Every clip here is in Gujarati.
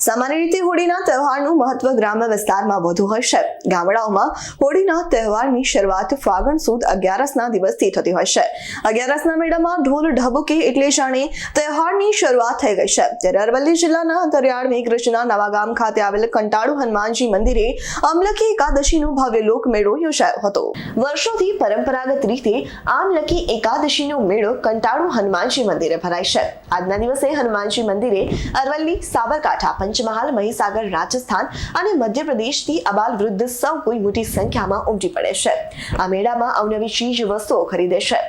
સામાન્ય રીતે હોળીના તહેવારનું મહત્વ ગ્રામ્ય વિસ્તારમાં વધુ હોય છે. ગામડાઓમાં હોળીના તહેવારની શરૂઆત ફાગણ સુદ 11ના દિવસથી થતી હોય છે. 11ના મેળામાં ઢોલ ઢબુકે એટલે જાણે તહેવારની શરૂઆત થઈ ગઈ છે. ત્યારે અરવલ્લી જિલ્લાના અંતરિયાળ મેઘરજના નવાગામ ખાતે આવેલ કંટાળુ હનુમાનજી મંદિરે આમલકી એકાદશીનો ભવ્ય લોકમેળો યોજાયો હતો. વર્ષોથી પરંપરાગત રીતે આમલકી એકાદશીનો મેળો કંટાળુ હનુમાનજી મંદિરે ભરાય છે. આજના દિવસે હનુમાનજી મંદિરે અરવલ્લી, સાબરકાંઠા, પંચમહાલ, મહીસાગર, રાજસ્થાન અને મધ્યપ્રદેશથી અબાલ વૃદ્ધ સૌ કોઈ મોટી સંખ્યામાં ઉમટી પડે છે. આ મેળામાં અવનવી ચીજ વસ્તુઓ ખરીદે છે.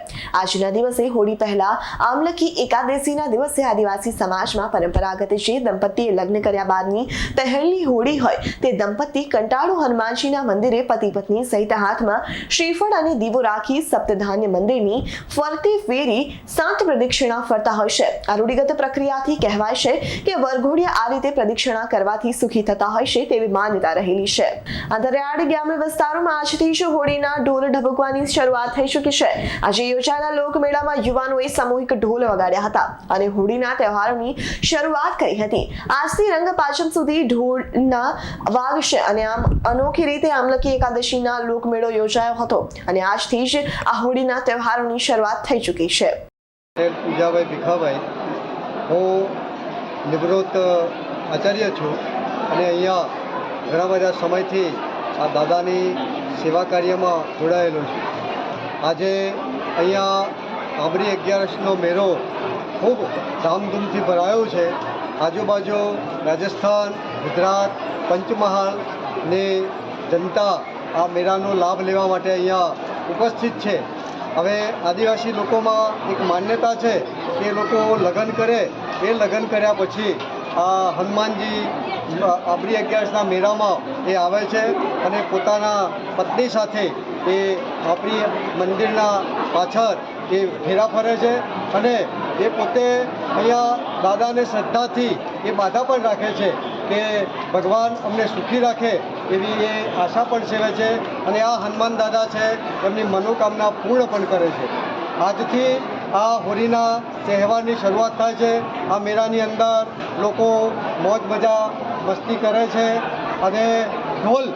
આજના દિવસે હોળી પહેલા આમલકી એકાદશીના દિવસે આદિવાસી સમાજમાં પરંપરાગત જે દંપતીએ લગ્ન કર્યા બાદની પહેલી હોળી હોય તે દંપતી કંટાળુ હનુમાનજીના મંદિરે પતિ પત્ની સહિત હાથમાં શ્રીફળ અને દીવો રાખી સપ્તધાન્ય મંદિરની ફરતે ફેરી 7 પ્રદક્ષિણા ફરતા હોય છે. આ રૂઢિગત પ્રક્રિયાથી કહેવાય છે કે વરઘોડિયા આ રીતે પ્રદક્ષિણા કરવાથી સુખી થતા હોય છે તેવી માન્યતા રહેલી છે. અંતરિયાળ ગ્રામ્ય વિસ્તારોમાં આજથી જ હોળીના ઢોલ ઢબકવાની શરૂઆત થઈ ચૂકી છે. આજે યોજાયેલા લોકમેળામાં યુવાનોએ સામૂહિક ઢોલ વગાડ્યા હતા અને હોળીના તહેવારોની શરૂઆત કરી હતી. આજથી રંગ પાંચમ સુધી ઢોલના વાગશે અને આમ અનોખી રીતે આમલકી એકાદશીના લોકમેળો યોજાયો હતો અને આજથી જ આ હોળીના તહેવારોની શરૂઆત થઈ ચૂકી છે. પૂજાભાઈ ભીખાભાઈ, હું નિવૃત્ત આચાર્ય છું અને અહીંયા ઘણા બધા સમયથી આ દાદાની સેવા કાર્યમાં જોડાયેલો છું. આજે અહીંયા આંબરી 11નો મેળો ખૂબ ધામધૂમથી ભરાયો છે. આજુબાજુ રાજસ્થાન, ગુજરાત, પંચમહાલની જનતા આ મેળાનો લાભ લેવા માટે અહીંયા ઉપસ્થિત છે. હવે આદિવાસી લોકોમાં એક માન્યતા છે કે એ લોકો લગ્ન કરે, એ લગ્ન કર્યા પછી આ હનુમાનજી આંબરી 11ના મેળામાં એ આવે છે અને પોતાના પત્ની સાથે એ આપણી મંદિરના પાછળ એ ફેરા ફરે છે અને એ પોતે અહીંયા દાદાને શ્રદ્ધાથી એ બાધા પણ રાખે છે કે ભગવાન અમને સુખી રાખે એવી એ આશા પણ સેવે છે અને આ હનુમાન દાદા છે એમની મનોકામના પૂર્ણ પણ કરે છે. આજથી આ હોળીના તહેવારની શરૂઆત થાય છે. આ મેળાની અંદર લોકો મોજ મજા મસ્તી કરે છે અને ઢોલ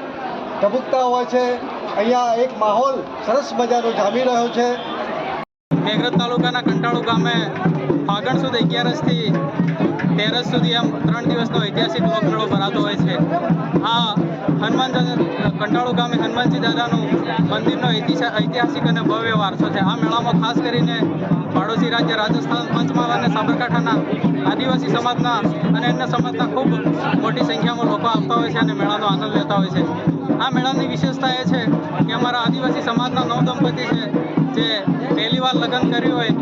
ધબુકતા હોય છે. અહીંયા એક માહોલ સરસ મજાનો જામી રહ્યો છે. મેઘરજ તાલુકાના કંટાળુ ગામે ફાગણ સુદ 11થી 13 સુધી એમ 3 દિવસનો ઐતિહાસિક લોકમેળો ભરાતો હોય છે. આ કંટાળુ ગામે હનુમાનજી દાદાનું મંદિરનો ઐતિહાસિક અને ભવ્ય વારસો છે. આ મેળામાં ખાસ કરીને પાડોશી રાજ્ય રાજસ્થાન, પંચમહાલ અને સાબરકાંઠાના આદિવાસી સમાજના અને અન્ય સમાજના ખૂબ મોટી સંખ્યામાં લોકો આવતા હોય છે અને મેળાનો આનંદ લેતા હોય છે. આ મેળાની વિશેષતા એ છે કે અમારા આદિવાસી સમાજના 9 દંપતી છે જે પહેલીવાર લગ્ન કર્યું હોય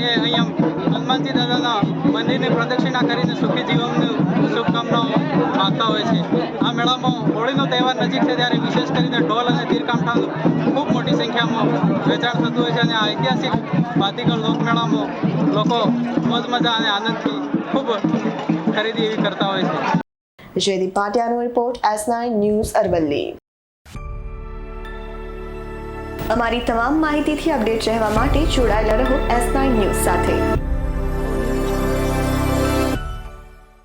એ અહીંયા હનુમાનજી દાદાના મંદિરની પ્રદક્ષિણા કરીને સુખી જીવનની શુભકામનાઓ માગતા હોય છે. આ મેળામાં હોળીનો તહેવાર નજીક છે ત્યારે વિશેષ કરીને ઢોલ અને તીરકામઠાનું ખૂબ મોટી સંખ્યામાં વેચાણ થતું હોય છે અને આ ઐતિહાસિક ભાતીગળ લોકમેળામાં લોકો મોજ મજા અને આનંદથી ખૂબ ખરીદી એવી કરતા હોય છે. જયદીપ પાટિયાનો રિપોર્ટ, S9 ન્યૂઝ, અરવલ્લી. અમારી તમામ માહિતીથી અપડેટ રહેવા માટે જોડાયેલા રહો S9 ન્યૂઝ સાથે.